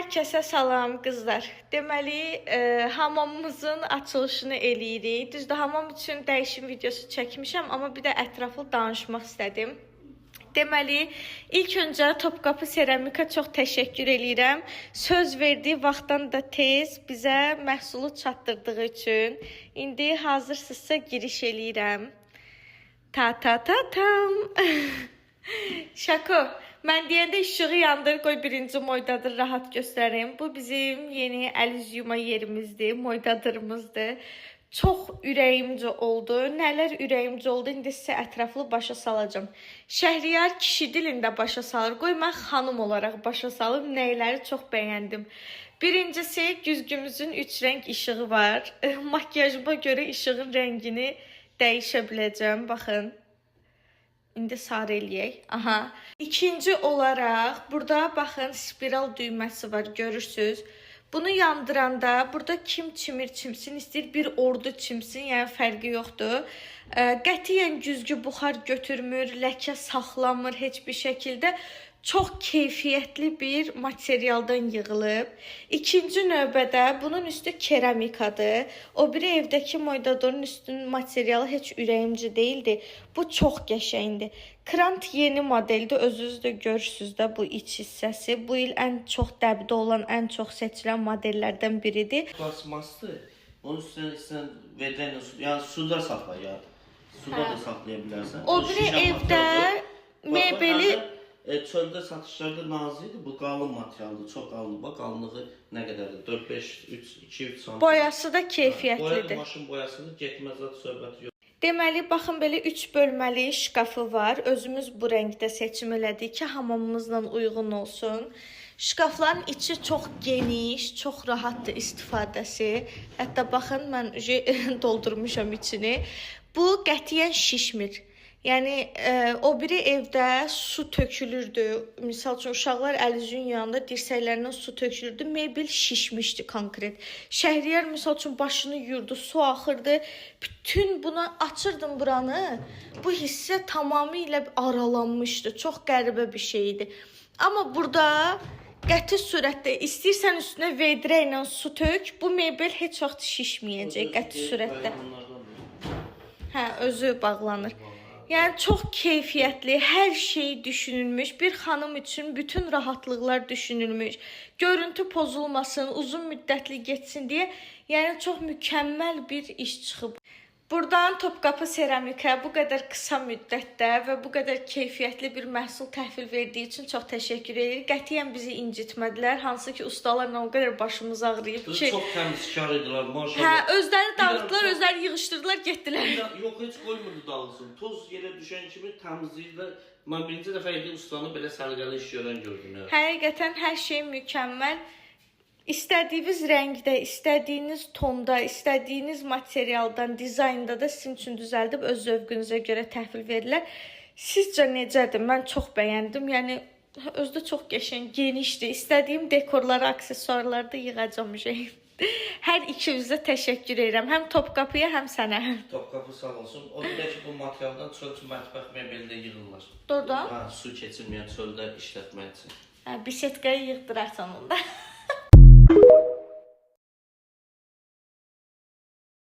Hər kəsə salam qızlar. Deməli, hamamımızın açılışını eləyirik. Düzdür, hamam üçün dəyişim videosu çəkmişəm, amma bir də ətraflı danışmaq istədim. Deməli, ilk öncə Topqapı Seramika çox təşəkkür eləyirəm. Söz verdiyi vaxtdan da tez bizə məhsulu çatdırdığı üçün. İndi hazırsınızsa giriş eləyirəm. Ta-ta-ta-tam. Şako. Mən deyəndə işığı yandır, qoy birinci moydadır, rahat göstərim. Bu bizim yeni əl üz yuma yerimizdir, moydadırımızdır. Çox ürəyimcə oldu. Nələr ürəyimcə oldu, indi sizə ətraflı başa salacağım. Şəhriyar kişi dilində başa salır. Qoy mən xanım olaraq başa salım, nəyləri çox bəyəndim. Birincisi, güzgümüzün 3 rəng işığı var. Makyajıma görə işığın rəngini dəyişə biləcəm, baxın. İndi sarı eləyək. Aha. İkinci olaraq, burada baxın spiral düyməsi var, görürsünüz. Bunu yandıranda, burada kim çimir çimsin, istəyir bir ordu çimsin, yəni fərqi yoxdur. Qətiyyən güzgü buxar götürmür, ləkə saxlamır heç bir şəkildə. Çox keyfiyyətli bir materialdan yığılıb. İkinci növbədə bunun üstü keramikadır. O biri evdəki moydadorun üstünün materialı heç ürəyimci deyildi. Bu çox qəşəngdir. Krant yeni modeldir. Özünüz də görürsünüz də bu iç hissəsi. Bu il ən çox dəbdə olan, ən çox seçilən modellərdən biridir. Plasmasdır. Onun üstündən vedrəylə, yəni suda saxlayır. Suda da saxlaya bilərsən. O biri evdə mebeli... Çöldə satışlarda nazidir. Bu qalın materialdır, çox qalın. Bax, qalınlığı nə qədərdir? 4, 5, 3, 2, 3 sm. Boyası da keyfiyyətlidir. Maşın boyasıdır, getməz zat söhbəti yox. Deməli, baxın, belə 3 bölməli şkafı var. Özümüz bu rəngdə seçim elədik ki, hamamımızla uyğun olsun. Şkafların içi çox geniş, çox rahatdır istifadəsi. Hətta baxın, mən doldurmuşam içini. Bu qətiyyən şişmir. Yəni, o biri evdə su tökülürdü. Misal üçün, uşaqlar əl-üzün yanında dirsəklərindən su tökülürdü. Mebel şişmişdi konkret. Şəhriyar, misal üçün, başını yuyurdu, su axırdı. Bütün buna açırdım buranı. Bu hissə tamamilə aralanmışdı. Çox qəribə bir şeydi. Amma burada qəti surətdə istəyirsən üstünə vedrə ilə su tök, bu mebel heç vaxt şişməyəcək qəti surətdə. Hə, özü bağlanır. Yəni, çox keyfiyyətli, hər şey düşünülmüş. Bir xanım üçün bütün rahatlıqlar düşünülmüş. Görüntü pozulmasın, uzun müddətli geçsin deyə. Yəni, çox mükəmməl bir iş çıxıb. Buradan Topqapı Seramika bu qədər qısa müddətdə və bu qədər keyfiyyətli bir məhsul təhvil verdiyi üçün çox təşəkkür edirik. Qətiyyən bizi incitmədilər. Hansı ki, ustalarla o qədər başımız ağrıyıb ki... Çox təmizkar idilər, maşallah. Hə, özləri dağıtdılar, özləri yığışdırdılar, getdilər. Yox, heç qoymurdu dağılsın. Toz yerə düşən kimi təmizləyirlər. Mən birinci dəfə idi ustanı belə sərgəli iş görən gördüm. Həqiqətən hər şey mükəmməl. İstədiyiniz rəngdə, istədiyiniz tonda, istədiyiniz materialdan, dizaynda da sizin üçün düzəldib öz zövqünüzə görə təhvil verirlər. Sizcə necədir? Mən çox bəyəndim. Yəni, özdə çox qəşəng, genişdir. İstədiyim dekorları, aksesuarları da yığacam. Hər ikinizə təşəkkür edirəm. Həm Topqapıya, həm sənə. Topqapı sağ olsun. O bir də ki, bu materialdan çöl üçün mətbəx mebelində yığırlar. Doğrudan? Hə, su keçirməyən çöldə işlətmək üçün. Bisetkaya yığdırarsan onda.